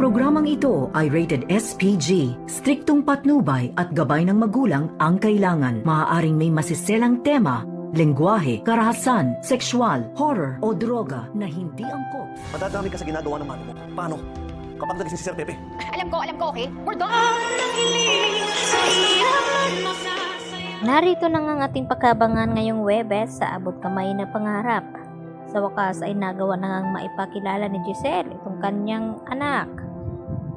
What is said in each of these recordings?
programang ito ay rated SPG. Striktong patnubay at gabay ng magulang ang kailangan. Maaaring may masiselang tema, lengguwahe, karahasan, sexual, horror o droga na hindi angkop. Madadami ka sa ginagawa ng mami mo. Paano? Kapag nagising si Sir Pepe. Alam ko, okay? We're done! Narito na nga ang ating pagkabangan ngayong Webes sa abot kamay na pangarap. Sa wakas ay nagawa na ngang maipakilala ni Giselle itong kanyang anak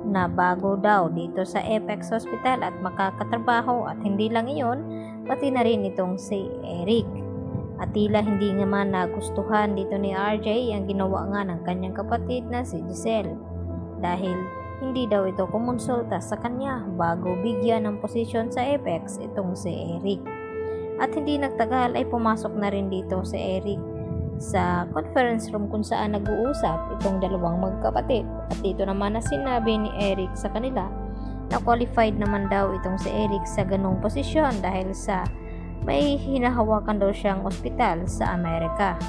na bago daw dito sa Apex Hospital at makakatrabaho, at hindi lang iyon, pati na rin itong si Eric. At tila hindi naman nagustuhan dito ni RJ ang ginawa nga ng kanyang kapatid na si Giselle, dahil hindi daw ito kumonsulta sa kanya bago bigyan ng posisyon sa Apex itong si Eric. At hindi nagtagal ay pumasok na rin dito si Eric sa conference room kung saan nag-uusap itong dalawang magkapatid. At dito naman na sinabi ni Eric sa kanila na qualified naman daw itong si Eric sa ganong posisyon dahil sa may hinahawakan daw siyang ospital sa Amerika.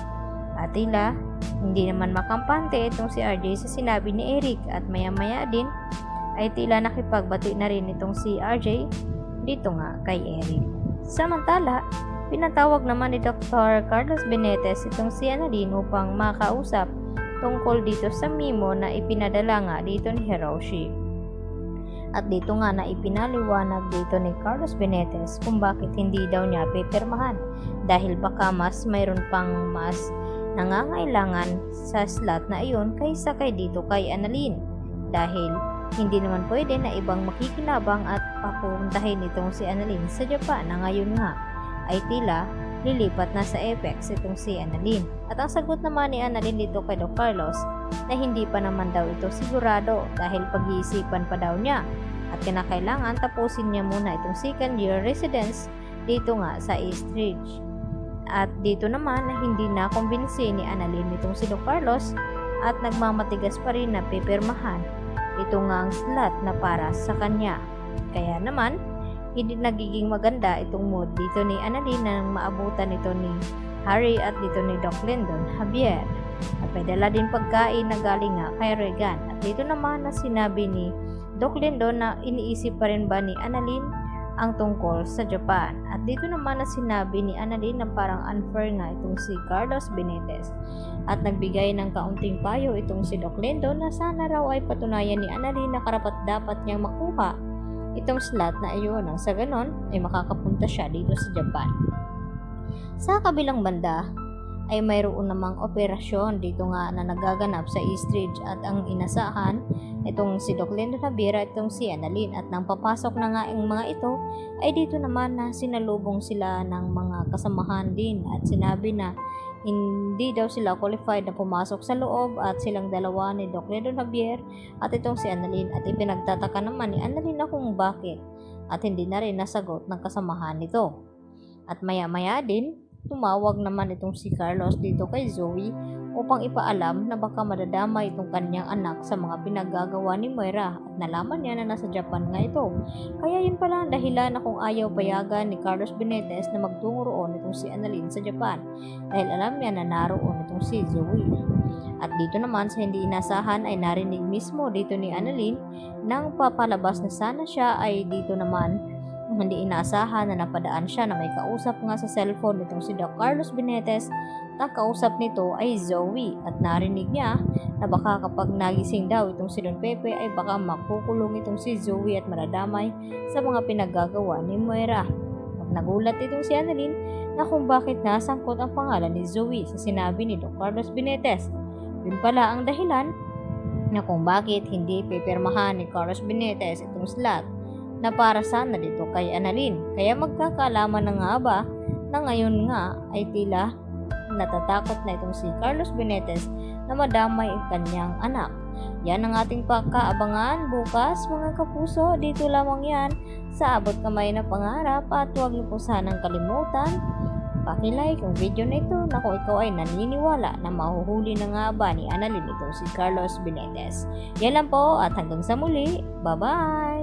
At tila hindi naman makampante itong si RJ sa sinabi ni Eric, at maya-maya din ay tila nakipagbati na rin itong si RJ dito nga kay Eric. Samantala, pinatawag naman ni Dr. Carlos Benitez itong si Annalyn upang makausap tungkol dito sa memo na ipinadala nga dito ni Hiroshi. At dito nga na ipinaliwanag dito ni Carlos Benitez kung bakit hindi daw niya pipirmahan, dahil baka mas mayroon pang mas nangangailangan sa slot na iyon kaysa kay dito kay Annalyn, dahil hindi naman pwede na ibang makikinabang at papuntahin itong si Annalyn sa Japan na ngayon nga ay tila lilipat na sa Apex itong si Annalyn. At ang sagot naman ni Annalyn dito kay Doc Carlos na hindi pa naman daw ito sigurado dahil pag-iisipan pa daw niya at kinakailangan tapusin niya muna itong second year residence dito nga sa East Ridge. At dito naman na hindi na kumbinsi ni Annalyn itong si Doc Carlos at nagmamatigas pa rin na pipirmahan ito nga ang slot na para sa kanya. Kaya naman hindi nagiging maganda itong mood dito ni Annalyn na maabutan ito ni Harry at dito ni Doc Lyndon Javier. At may dala din pagkain na galing nga kay Regan. At dito naman na sinabi ni Doc Lyndon na iniisip pa rin ba ni Annalyn ang tungkol sa Japan. At dito naman na sinabi ni Annalyn na parang unfair nga itong si Carlos Benitez. At nagbigay ng kaunting payo itong si Doc Lyndon na sana raw ay patunayan ni Annalyn na karapat dapat niyang makuha itong slot na iyon, nang sa ganon ay makakapunta siya dito sa Japan. Sa kabilang banda ay mayroon namang operasyon dito nga na nagaganap sa East Ridge, at ang inasahan itong si Doc Lyndon Javier at itong si Annalyn. At nang papasok na nga ang mga ito ay dito naman na sinalubong sila ng mga kasamahan din at sinabi na hindi daw sila qualified na pumasok sa loob, at silang dalawa ni Doc Lyndon Javier at itong si Annalyn. At ipinagtataka naman ni Annalyn na kung bakit at hindi na rin nasagot ng kasamahan nito. At maya-maya din tumawag naman itong si Carlos dito kay Zoe upang ipaalam na baka madadama itong kanyang anak sa mga pinagagawa ni Moira, at nalaman niya na nasa Japan nga ito. Kaya yun pala ang dahilan na kung ayaw payagan ni Carlos Benitez na magtungo roon itong si Annalyn sa Japan, dahil alam niya na naroon itong si Zoe. At dito naman sa hindi inasahan ay narinig mismo dito ni Annalyn nang papalabas na sana siya ay dito naman hindi inaasahan na napadaan siya na may kausap nga sa cellphone nitong si Doc Carlos Benitez. Ang kausap nito ay Zoe, at narinig niya na baka kapag nagising daw itong si Don Pepe ay baka makukulong itong si Zoe at maradamay sa mga pinagagawa ni Moira. At nagulat itong si Annalyn na kung bakit nasangkot ang pangalan ni Zoe sa sinabi ni Doc Carlos Benitez. Yun pala ang dahilan na kung bakit hindi pipirmahan ni Carlos Benitez itong slot na para sana dito kay Annalyn. Kaya magkakaalaman na nga ba na ngayon nga ay tila natatakot na itong si Carlos Benitez na madamay ang kanyang anak. Yan ang ating pagkaabangan bukas mga kapuso. Dito lamang yan sa Abot Kamay na Pangarap, at huwag niyo po sanang kalimutan paki-like ang video na ito na kung ikaw ay naniniwala na mahuhuli na nga ba ni Annalyn itong si Carlos Benitez. Yan lang po, at hanggang sa muli. Bye-bye!